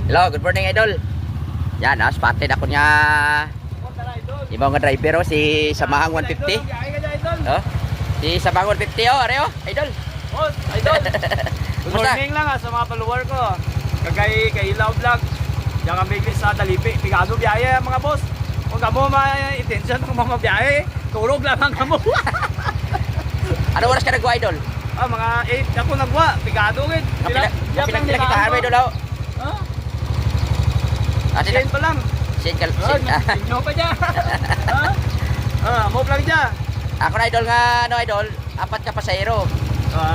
Hello, good morning idol. Yan, spotted ako niya. Ibang nga driver si Samahang 150. Oh. Si Samahang 150 areo, idol. Boss, idol. Good morning lang sa mga follower ko. Kay Ilaw Vlog. Diyan kami sa Dalipi. Pigado biyahe mga boss. Kung kamo ma-intention ng mga biyahe, tulog lang ang kamo. Ano oras ka nagwa idol? Mga 8 ako nagwa. Pigado gid. Kapilang kita harvey idol oh. Ha? Sila Pa lang. Sin kal. Sinyo pa dyan. Mo lang dyan. Ako na idol nga idol, 4 ka pasahero.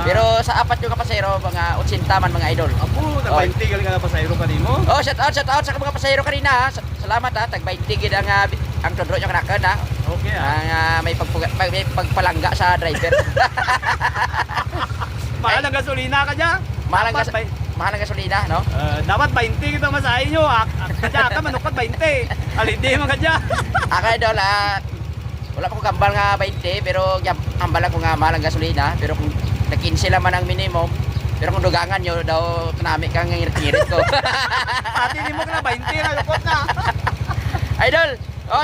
Pero sa 4 yung kapasahero, mga 80 man mga idol. Apo, nag-20 galing nga pasahero kanimo. Oh, shout out sa mga pasahero kanina. Salamat tag 20 gid ang todro nyo kanakan ha. Okay May pagpalangga sa driver. Mahal ang gasolina ka dyan. Mahal ang gasolina, no? Dapat 20 kita masahin nyo. Kadya ka, manukot 20. Alindi mo kadya. Ako idol, wala pa ko gambal nga 20, pero ambal ako nga mahal ang gasolina. Pero kung nag-15 man ang minimum, pero kung dugangan nyo daw, kanami kang ngirit ko. Pati ni mo ka na 20 na, lukot na. Idol,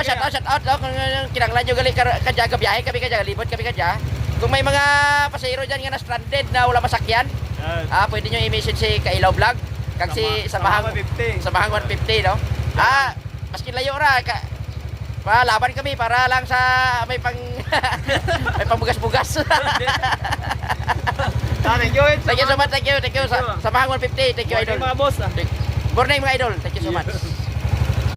shout out, kung kinanglan nyo galing kadya, gabiyahe kami kadya, libot kami kadya. Kung may mga pasahero dyan nga na stranded na wala masakyan, pwede nyo i-message si Kailaw Vlog, kag si Samahang 150, no? Maski layo ra, laban kami para lang sa may may pangbugas-bugas. Thank you. Thank you so much, thank you. Samahang 150, thank you idol. Mga boss. Morning mga idol, thank you so much.